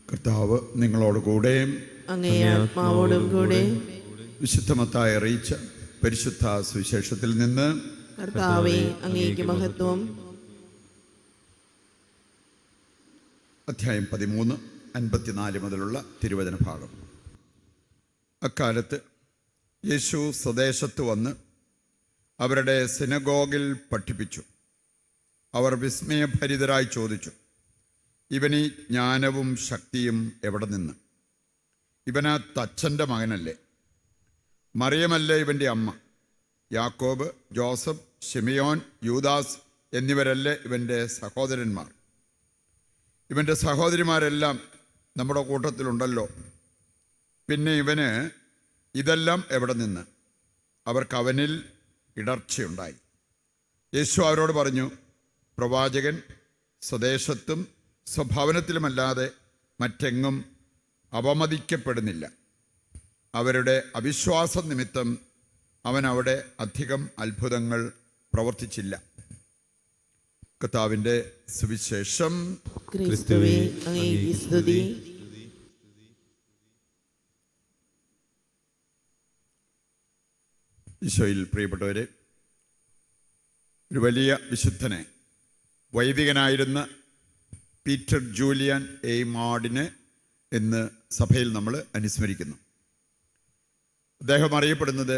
കർത്താവ് നിങ്ങളോട് കൂടെ അങ്ങേ ആത്മാവോടും കൂടെ. വിശുദ്ധ മത്തായി അറിയിച്ച പരിശുദ്ധ സുവിശേഷത്തിൽ നിന്ന്. കർത്താവേ, അങ്ങേക്ക് മഹത്വം. അധ്യായം 13, 54 മുതലുള്ള തിരുവചന ഭാഗം. അക്കാലത്ത് യേശു സ്വദേശത്ത് വന്ന് അവരുടെ സിനഗോഗിൽ പഠിപ്പിച്ചു. അവർ വിസ്മയഭരിതരായി ചോദിച്ചു, ഇവനീ ജ്ഞാനവും ശക്തിയും എവിടെ നിന്ന്? ഇവനാ തച്ചൻ്റെ മകനല്ലേ? മറിയമല്ലേ ഇവൻ്റെ അമ്മ? യാക്കോബ്, ജോസഫ്, ശിമിയോൻ, യൂദാസ് എന്നിവരല്ലേ ഇവൻ്റെ സഹോദരന്മാർ? ഇവൻ്റെ സഹോദരിമാരെല്ലാം നമ്മുടെ കൂട്ടത്തിലുണ്ടല്ലോ. പിന്നെ ഇവന് ഇതെല്ലാം എവിടെ നിന്ന്? അവർക്ക് അവനിൽ ഇടർച്ചയുണ്ടായി. യേശു അവരോട് പറഞ്ഞു, പ്രവാചകൻ സ്വദേശത്തും സ്വഭവനത്തിലുമല്ലാതെ മറ്റെങ്ങും അപമതിക്കപ്പെടുന്നില്ല. അവരുടെ അവിശ്വാസ നിമിത്തം അവൻ അവിടെ അധികം അത്ഭുതങ്ങൾ പ്രവർത്തിച്ചില്ല. കർത്താവിൻ്റെ സുവിശേഷം. ക്രിസ്തുവേ, അങ്ങേക്ക് സ്തുതി. ഈശോയിൽ പ്രിയപ്പെട്ടവരെ, ഒരു വലിയ വിശുദ്ധനെ, വൈദികനായിരുന്ന പീറ്റർ ജൂലിയൻ എയ്മാർഡിനെ ഇന്ന് സഭയിൽ നമ്മൾ അനുസ്മരിക്കുന്നു. അദ്ദേഹം അറിയപ്പെടുന്നത്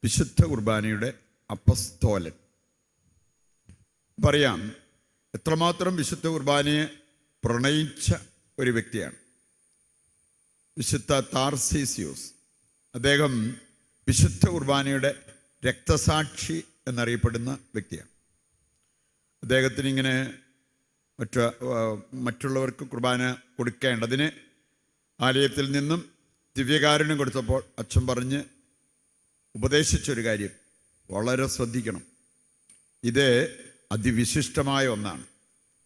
വിശുദ്ധ കുർബാനയുടെ അപ്പസ്തോലൻ. പറയാം, എത്രമാത്രം വിശുദ്ധ കുർബാനയെ പ്രണയിച്ച ഒരു വ്യക്തിയാണ് വിശുദ്ധ താർസീസിയോസ്. അദ്ദേഹം വിശുദ്ധ കുർബാനയുടെ രക്തസാക്ഷി എന്നറിയപ്പെടുന്ന വ്യക്തിയാണ്. അദ്ദേഹത്തിന് ഇങ്ങനെ മറ്റുള്ളവർക്ക് കുർബാന കൊടുക്കേണ്ടതിന് ആലയത്തിൽ നിന്നും ദിവ്യകാരുണ്യം കൊടുത്തപ്പോൾ അച്ഛൻ പറഞ്ഞ് ഉപദേശിച്ചൊരു കാര്യം, വളരെ ശ്രദ്ധിക്കണം, ഇത് അതിവിശിഷ്ടമായ ഒന്നാണ്.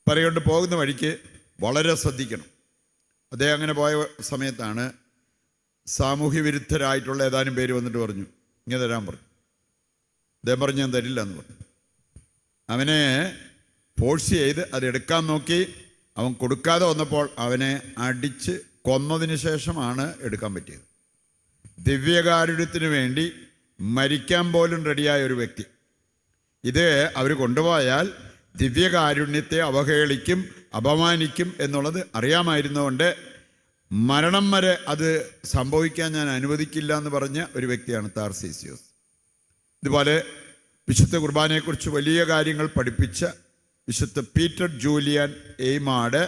പറയുകൊണ്ട് പോകുന്ന വഴിക്ക് വളരെ ശ്രദ്ധിക്കണം. അദ്ദേഹം അങ്ങനെ പോയ സമയത്താണ് സാമൂഹ്യ വിരുദ്ധരായിട്ടുള്ള ഏതാനും പേര് വന്നിട്ട് പറഞ്ഞു, ഇങ്ങനെ തരാൻ പറഞ്ഞു. അദ്ദേഹം പറഞ്ഞു, ഞാൻ തരില്ല എന്ന് പറഞ്ഞു. അവനെ ഫോഴ്സ് ചെയ്ത് അതെടുക്കാൻ നോക്കി. അവൻ കൊടുക്കാതെ വന്നപ്പോൾ അവനെ അടിച്ച് കൊന്നതിന് ശേഷമാണ് എടുക്കാൻ പറ്റിയത്. ദിവ്യകാരുണ്യത്തിന് വേണ്ടി മരിക്കാൻ പോലും റെഡിയായ ഒരു വ്യക്തി. ഇത് അവർ കൊണ്ടുപോയാൽ ദിവ്യകാരുണ്യത്തെ അവഹേളിക്കും, അപമാനിക്കും എന്നുള്ളത് അറിയാമായിരുന്നുകൊണ്ട് മരണം വരെ അത് സംഭവിക്കാൻ ഞാൻ അനുവദിക്കില്ല എന്ന് പറഞ്ഞ ഒരു വ്യക്തിയാണ് താർസീസിയോസ്. ഇതുപോലെ വിശുദ്ധ കുർബാനയെക്കുറിച്ച് വലിയ കാര്യങ്ങൾ പഠിപ്പിച്ച വിശുദ്ധ പീറ്റർ ജൂലിയൻ എയ്മാർഡ്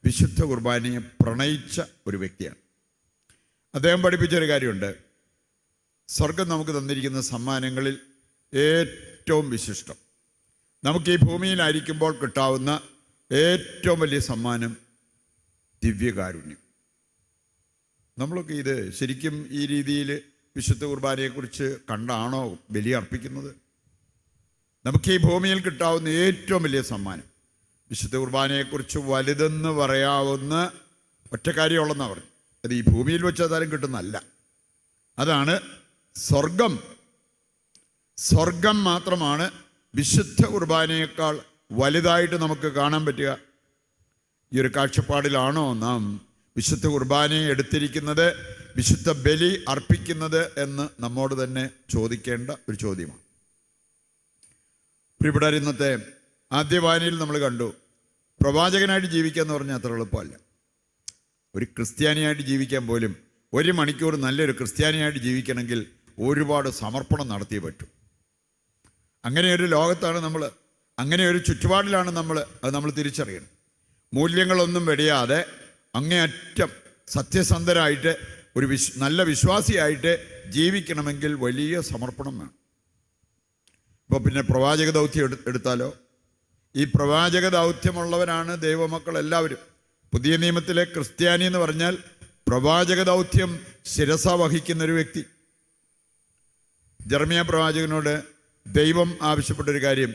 വിശുദ്ധ കുർബാനയെ പ്രണയിച്ച ഒരു വ്യക്തിയാണ്. അദ്ദേഹം പഠിപ്പിച്ചൊരു കാര്യമുണ്ട്, സ്വർഗം നമുക്ക് തന്നിരിക്കുന്ന സമ്മാനങ്ങളിൽ ഏറ്റവും വിശിഷ്ടം, നമുക്ക് ഈ ഭൂമിയിലായിരിക്കുമ്പോൾ കിട്ടാവുന്ന ഏറ്റവും വലിയ സമ്മാനം ദിവ്യകാരുണ്യം. നമ്മളൊക്കെ ഇത് ശരിക്കും ഈ രീതിയിൽ വിശുദ്ധ കുർബാനയെക്കുറിച്ച് കണ്ടാണോ ബലി അർപ്പിക്കുന്നത്? നമുക്ക് ഈ ഭൂമിയിൽ കിട്ടാവുന്ന ഏറ്റവും വലിയ സമ്മാനം, വിശുദ്ധ കുർബാനയെക്കുറിച്ച് വലുതെന്ന് പറയാവുന്ന ഒറ്റ കാര്യമുള്ളതെന്നാണ് പറഞ്ഞു. അത് ഈ ഭൂമിയിൽ വെച്ച് അതാരും കിട്ടുന്നതല്ല, അതാണ് സ്വർഗം. സ്വർഗം മാത്രമാണ് വിശുദ്ധ കുർബാനയേക്കാൾ വലുതായിട്ട് നമുക്ക് കാണാൻ പറ്റുക. ഈ ഒരു കാഴ്ചപ്പാടിലാണോ നാം വിശുദ്ധ കുർബാനയെ എടുത്തിരിക്കുന്നത്, വിശുദ്ധ ബലി അർപ്പിക്കുന്നത് എന്ന് നമ്മോട് തന്നെ ചോദിക്കേണ്ട ഒരു ചോദ്യമാണ്. പ്രിയപ്പെട്ടവർ, ഇന്നത്തെ ആദ്യവായനയിൽ നമ്മൾ കണ്ടു, പ്രവാചകനായിട്ട് ജീവിക്കുക എന്ന് പറഞ്ഞാൽ അത്ര എളുപ്പമല്ല. ഒരു ക്രിസ്ത്യാനിയായിട്ട് ജീവിക്കാൻ പോലും 1 മണിക്കൂർ നല്ലൊരു ക്രിസ്ത്യാനിയായിട്ട് ജീവിക്കണമെങ്കിൽ ഒരുപാട് സമർപ്പണം നടത്തിയേ പറ്റൂ. അങ്ങനെ ഒരു ലോകത്താണ് നമ്മൾ, അങ്ങനെ ഒരു ചുറ്റുപാടിലാണ് നമ്മൾ. അത് നമ്മൾ തിരിച്ചറിയണം. മൂല്യങ്ങളൊന്നും വെടിയാതെ അങ്ങേയറ്റം സത്യസന്ധരായിട്ട് ഒരു നല്ല വിശ്വാസിയായിട്ട് ജീവിക്കണമെങ്കിൽ വലിയ സമർപ്പണം വേണം. ഇപ്പോൾ പിന്നെ പ്രവാചക ദൗത്യം എടുത്താലോ, ഈ പ്രവാചക ദൗത്യമുള്ളവരാണ് ദൈവമക്കൾ എല്ലാവരും. പുതിയ നിയമത്തിലെ ക്രിസ്ത്യാനി എന്ന് പറഞ്ഞാൽ പ്രവാചക ദൗത്യം ശിരസ വഹിക്കുന്നൊരു വ്യക്തി. ജെറമ്യാ പ്രവാചകനോട് ദൈവം ആവശ്യപ്പെട്ടൊരു കാര്യം,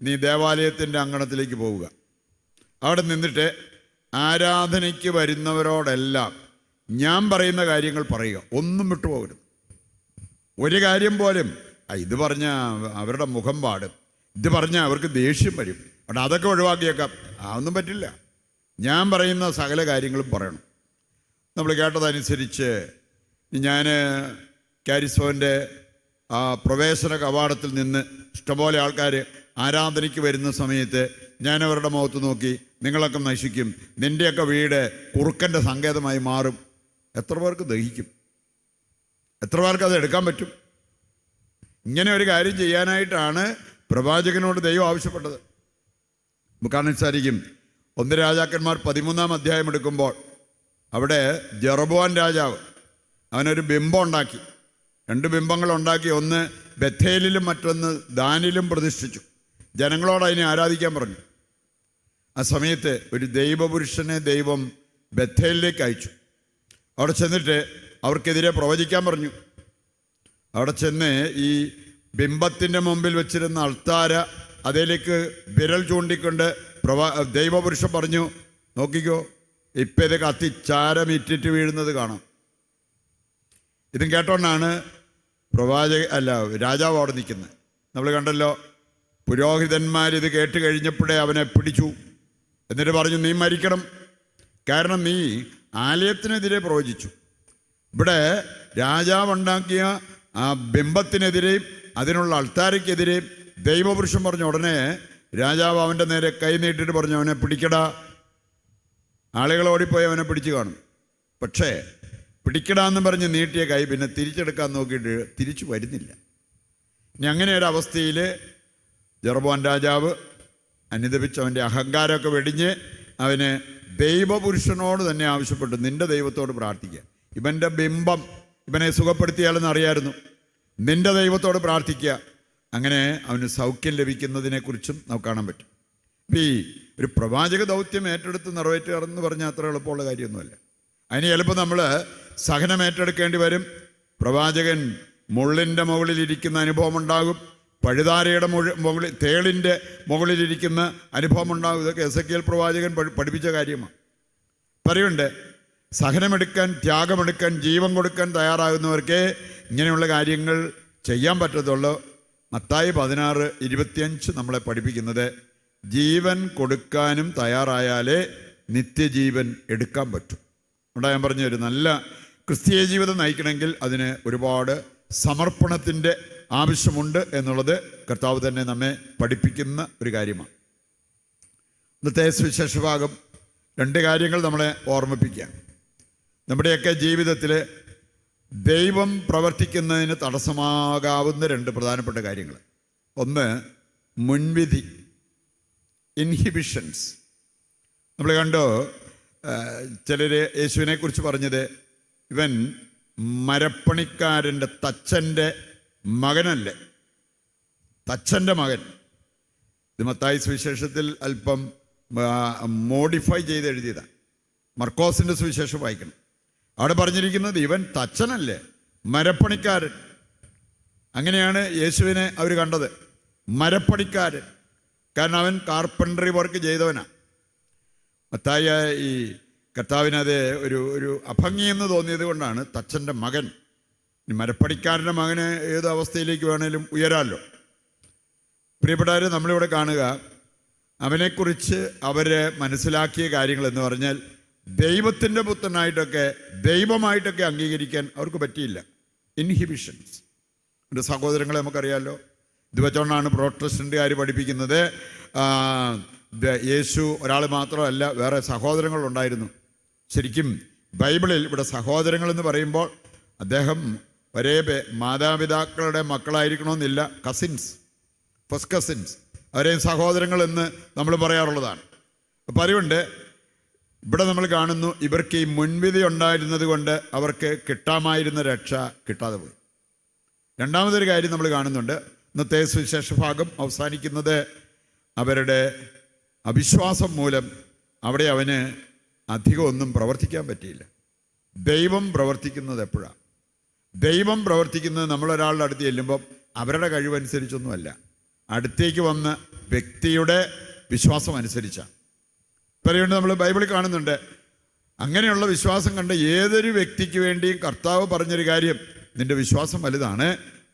നീ ദേവാലയത്തിൻ്റെ അങ്കണത്തിലേക്ക് പോവുക, അവിടെ നിന്നിട്ട് ആരാധനയ്ക്ക് വരുന്നവരോടെല്ലാം ഞാൻ പറയുന്ന കാര്യങ്ങൾ പറയുക, ഒന്നും വിട്ടുപോകരുത്. ഒരു കാര്യം പോലും ഇത് പറഞ്ഞാൽ അവരുടെ മുഖം പാടും, ഇത് പറഞ്ഞാൽ അവർക്ക് ദേഷ്യം വരും, അവിടെ അതൊക്കെ ഒഴിവാക്കിയേക്കാം, അതൊന്നും പറ്റില്ല. ഞാൻ പറയുന്ന സകല കാര്യങ്ങളും പറയണം. നമ്മൾ കേട്ടതനുസരിച്ച് ഞാൻ കാരിസ്മോൻ്റെ ആ പ്രവേശന കവാടത്തിൽ നിന്ന് ഇഷ്ടംപോലെ ആൾക്കാർ ആരാധനയ്ക്ക് വരുന്ന സമയത്ത് ഞാൻ അവരുടെ മുഖത്ത് നോക്കി, നിങ്ങളൊക്കെ നശിക്കും, നിൻ്റെയൊക്കെ വീട് കുറുക്കൻ്റെ സങ്കേതമായി മാറും. എത്ര പേർക്ക് ദഹിക്കും? എത്ര പേർക്ക് അത് എടുക്കാൻ പറ്റും? ഇങ്ങനെ ഒരു കാര്യം ചെയ്യാനായിട്ടാണ് പ്രവാചകനോട് ദൈവം ആവശ്യപ്പെട്ടത്. നമുക്ക് കാണാൻ സാധിക്കും, 1 രാജാക്കന്മാർ 13-ാം അധ്യായം എടുക്കുമ്പോൾ അവിടെ ജെറൊബോവാം രാജാവ് അവനൊരു ബിംബം ഉണ്ടാക്കി. 2 ബിംബങ്ങൾ ഉണ്ടാക്കി. ഒന്ന് ബഥേലിലും മറ്റൊന്ന് ദാനിലും പ്രതിഷ്ഠിച്ചു. ജനങ്ങളോട് അതിനെ ആരാധിക്കാൻ പറഞ്ഞു. ആ സമയത്ത് ഒരു ദൈവപുരുഷനെ ദൈവം ബഥേലിലേക്ക് അയച്ചു. അവിടെ ചെന്നിട്ട് അവർക്കെതിരെ പ്രവചിക്കാൻ പറഞ്ഞു. അവിടെ ചെന്ന് ഈ ബിംബത്തിൻ്റെ മുമ്പിൽ വെച്ചിരുന്ന അൾത്താര അതിലേക്ക് വിരൽ ചൂണ്ടിക്കൊണ്ട് ദൈവപുരുഷൻ പറഞ്ഞു, നോക്കിക്കോ, ഇപ്പം ഇത് കത്തി ചാരമിറ്റിട്ട് വീഴുന്നത് കാണാം. ഇതും കേട്ടോണ്ടാണ് രാജാവ് അവിടെ നിൽക്കുന്നത്. നമ്മൾ കണ്ടല്ലോ, പുരോഹിതന്മാരിത് കേട്ട് കഴിഞ്ഞപ്പോഴേ അവനെ പിടിച്ചു. എന്നിട്ട് പറഞ്ഞു, നീ മരിക്കണം, കാരണം നീ ആലയത്തിനെതിരെ പ്രവചിച്ചു. ഇവിടെ രാജാവുണ്ടാക്കിയ ആ ബിംബത്തിനെതിരെയും അതിനുള്ള അൾത്താരയ്ക്കെതിരെയും ദൈവപുരുഷൻ പറഞ്ഞു. ഉടനെ രാജാവ് അവൻ്റെ നേരെ കൈ നീട്ടിട്ട് പറഞ്ഞു, അവനെ പിടിക്കടാ. ആളുകൾ ഓടിപ്പോയി അവനെ പിടിച്ചു കാണും. പക്ഷേ പിടിക്കടാന്ന് പറഞ്ഞ് നീട്ടിയ കൈ പിന്നെ തിരിച്ചെടുക്കാൻ നോക്കിയിട്ട് തിരിച്ചു വരുന്നില്ല. ഇനി അങ്ങനെ ഒരു അവസ്ഥയിൽ ജെറൊബോവാം രാജാവ് അനുദപിച്ച് അവൻ്റെ അഹങ്കാരമൊക്കെ വെടിഞ്ഞ് അവന് ദൈവപുരുഷനോട് തന്നെ ആവശ്യപ്പെട്ടു, നിൻ്റെ ദൈവത്തോട് പ്രാർത്ഥിക്കുക. ഇവൻ്റെ ബിംബം ഇവനെ സുഖപ്പെടുത്തിയാലെന്ന് അറിയായിരുന്നു. നിൻ്റെ ദൈവത്തോട് പ്രാർത്ഥിക്കുക. അങ്ങനെ അവന് സൗഖ്യം ലഭിക്കുന്നതിനെക്കുറിച്ചും നമുക്ക് കാണാൻ പറ്റും. ഇപ്പം ഈ ഒരു പ്രവാചക ദൗത്യം ഏറ്റെടുത്ത് നിറവേറ്റുക എന്ന് പറഞ്ഞാൽ അത്ര എളുപ്പമുള്ള കാര്യമൊന്നുമല്ല. അതിന് ചിലപ്പോൾ നമ്മൾ സഹനം ഏറ്റെടുക്കേണ്ടി വരും. പ്രവാചകൻ മുള്ളിൻ്റെ മുകളിലിരിക്കുന്ന അനുഭവം ഉണ്ടാകും. പഴുതാരയുടെ മുകളിൽ തേളിൻ്റെ മുകളിലിരിക്കുന്ന അനുഭവം ഉണ്ടാകും. ഇതൊക്കെ എസെക്കിയേൽ പ്രവാചകൻ പഠിപ്പിച്ച കാര്യമാണ്. പറയുന്നുണ്ട്, സഹനമെടുക്കാൻ, ത്യാഗമെടുക്കാൻ, ജീവൻ കൊടുക്കാൻ തയ്യാറാകുന്നവർക്ക് ഇങ്ങനെയുള്ള കാര്യങ്ങൾ ചെയ്യാൻ പറ്റത്തുള്ളൂ. മത്തായി 16:25 നമ്മളെ പഠിപ്പിക്കുന്നത്, ജീവൻ കൊടുക്കാനും തയ്യാറായാലേ നിത്യജീവൻ എടുക്കാൻ പറ്റും. അവിടെ ഞാൻ പറഞ്ഞ ഒരു നല്ല ക്രിസ്തീയ ജീവിതം നയിക്കണമെങ്കിൽ അതിന് ഒരുപാട് സമർപ്പണത്തിൻ്റെ ആവശ്യമുണ്ട് എന്നുള്ളത് കർത്താവ് തന്നെ നമ്മെ പഠിപ്പിക്കുന്ന ഒരു കാര്യമാണ്. ഇന്നത്തെ സുവിശേഷ ഭാഗം 2 കാര്യങ്ങൾ നമ്മളെ ഓർമ്മിപ്പിക്കുക. നമ്മുടെയൊക്കെ ജീവിതത്തിൽ ദൈവം പ്രവർത്തിക്കുന്നതിന് തടസ്സമാകാവുന്ന 2 പ്രധാനപ്പെട്ട കാര്യങ്ങൾ. ഒന്ന്, മുൻവിധി, ഇൻഹിബിഷൻസ്. നമ്മൾ കണ്ടോ, ചിലർ യേശുവിനെക്കുറിച്ച് പറഞ്ഞത്, ഇവൻ മരപ്പണിക്കാരൻ്റെ തച്ചൻ്റെ മകനല്ലേ, തച്ചൻ്റെ മകൻ. ഇത് മത്തായി സുവിശേഷത്തിൽ അല്പം മോഡിഫൈ ചെയ്ത് എഴുതിയതാണ്. മർക്കോസിൻ്റെ സുവിശേഷം വായിക്കണം. അവിടെ പറഞ്ഞിരിക്കുന്നത് ഇവൻ തച്ചനല്ലേ, മരപ്പണിക്കാരൻ. അങ്ങനെയാണ് യേശുവിനെ അവർ കണ്ടത്, മരപ്പണിക്കാരൻ. കാരണം അവൻ കാർപ്പൻട്രി വർക്ക് ചെയ്തവനാണ്. മത്തായി ഈ കർത്താവിനത് ഒരു അഭംഗിയെന്ന് തോന്നിയത് കൊണ്ടാണ് തച്ചൻ്റെ മകൻ. മരപ്പണിക്കാരൻ്റെ മകന് ഏത് അവസ്ഥയിലേക്ക് വേണേലും ഉയരാമല്ലോ. പ്രിയപ്പെട്ടവരെ, നമ്മളിവിടെ കാണുക, അവനെക്കുറിച്ച് അവർ മനസ്സിലാക്കിയ കാര്യങ്ങൾ എന്ന് പറഞ്ഞാൽ ദൈവത്തിൻ്റെ പുത്രനായിട്ടൊക്കെ ദൈവമായിട്ടൊക്കെ അംഗീകരിക്കാൻ അവർക്ക് പറ്റിയില്ല. ഇൻഹിബിഷൻസ്. എൻ്റെ സഹോദരങ്ങളെ നമുക്കറിയാമല്ലോ. ഇത് വെച്ചുകൊണ്ടാണ് പ്രോട്ടസ്റ്റന്റുകാർ പഠിപ്പിക്കുന്നത് യേശു ഒരാൾ മാത്രമല്ല, വേറെ സഹോദരങ്ങളുണ്ടായിരുന്നു. ശരിക്കും ബൈബിളിൽ ഇവിടെ സഹോദരങ്ങളെന്ന് പറയുമ്പോൾ അദ്ദേഹം ഒരേ മാതാപിതാക്കളുടെ മക്കളായിരിക്കണമെന്നില്ല. കസിൻസ്, ഫസ്റ്റ് കസിൻസ്, അവരെയും സഹോദരങ്ങളെന്ന് നമ്മൾ പറയാറുള്ളതാണ്. അപ്പം അതുകൊണ്ട് ഇവിടെ നമ്മൾ കാണുന്നു, ഇവർക്ക് ഈ മുൻവിധി ഉണ്ടായിരുന്നത് കൊണ്ട് അവർക്ക് കിട്ടാമായിരുന്ന രക്ഷ കിട്ടാതെ പോയി. രണ്ടാമതൊരു കാര്യം നമ്മൾ കാണുന്നുണ്ട്. ഇന്നത്തെ സുവിശേഷ ഭാഗം അവസാനിക്കുന്നത് അവരുടെ അവിശ്വാസം മൂലം അവിടെ അവന് അധികം ഒന്നും പ്രവർത്തിക്കാൻ പറ്റിയില്ല. ദൈവം പ്രവർത്തിക്കുന്നത് എപ്പോഴാണ്? ദൈവം പ്രവർത്തിക്കുന്നത് നമ്മളൊരാളുടെ അടുത്ത് ചെല്ലുമ്പം അവരുടെ കഴിവനുസരിച്ചൊന്നുമല്ല, അടുത്തേക്ക് വന്ന വ്യക്തിയുടെ വിശ്വാസം അനുസരിച്ചാണ്. പറയുകൊണ്ട് നമ്മൾ ബൈബിളിൽ കാണുന്നുണ്ട്, അങ്ങനെയുള്ള വിശ്വാസം കണ്ട ഏതൊരു വ്യക്തിക്ക് വേണ്ടിയും കർത്താവ് പറഞ്ഞൊരു കാര്യം, നിന്റെ വിശ്വാസം വലുതാണ്,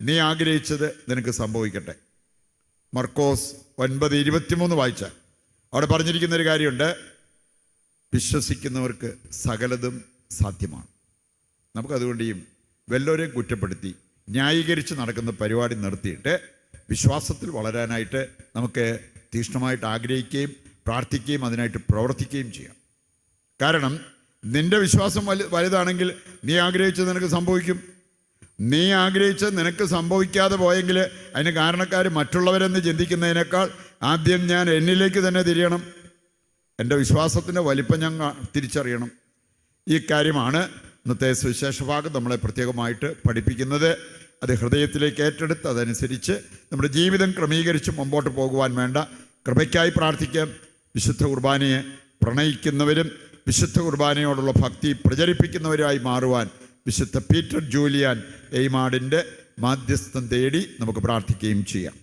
നീ ആഗ്രഹിച്ചത് നിനക്ക് സംഭവിക്കട്ടെ. മർക്കോസ് 9:23 വായിച്ചാൽ അവിടെ പറഞ്ഞിരിക്കുന്നൊരു കാര്യമുണ്ട്. വിശ്വസിക്കുന്നവർക്ക് സകലതും സാധ്യമാണ്. നമുക്കതുകൊണ്ട് ഈ വല്ലവരെയും കുറ്റപ്പെടുത്തി ന്യായീകരിച്ച് നടക്കുന്ന പരിപാടി നിർത്തിയിട്ട് വിശ്വാസത്തിൽ വളരാനായിട്ട് നമുക്ക് തീക്ഷ്ണമായിട്ട് ആഗ്രഹിക്കുകയും പ്രാർത്ഥിക്കുകയും അതിനായിട്ട് പ്രവർത്തിക്കുകയും ചെയ്യാം. കാരണം നിൻ്റെ വിശ്വാസം വലുതാണെങ്കിൽ നീ ആഗ്രഹിച്ചത് നിനക്ക് സംഭവിക്കും. നീ ആഗ്രഹിച്ചത് നിനക്ക് സംഭവിക്കാതെ പോയെങ്കിൽ അതിന് കാരണക്കാർ മറ്റുള്ളവരെന്ന് ചിന്തിക്കുന്നതിനേക്കാൾ ആദ്യം ഞാൻ എന്നിലേക്ക് തന്നെ തിരിയണം. എൻ്റെ വിശ്വാസത്തിൻ്റെ വലിപ്പം ഞാൻ തിരിച്ചറിയണം. ഈ കാര്യമാണ് ഇന്നത്തെ സുവിശേഷ ഭാഗം നമ്മളെ പ്രത്യേകമായിട്ട് പഠിപ്പിക്കുന്നത്. അത് ഹൃദയത്തിലേക്ക് ഏറ്റെടുത്ത് അതനുസരിച്ച് നമ്മുടെ ജീവിതം ക്രമീകരിച്ച് മുമ്പോട്ട് പോകുവാൻ വേണ്ട കൃപയ്ക്കായി പ്രാർത്ഥിക്കാം. വിശുദ്ധ കുർബാനയെ പ്രണയിക്കുന്നവരും വിശുദ്ധ കുർബാനയോടുള്ള ഭക്തി പ്രചരിപ്പിക്കുന്നവരായി മാറുവാൻ വിശുദ്ധ പീറ്റർ ജൂലിയാൻ എയ്മാഡിൻ്റെ മാധ്യസ്ഥം തേടി നമുക്ക് പ്രാർത്ഥിക്കുകയും ചെയ്യാം.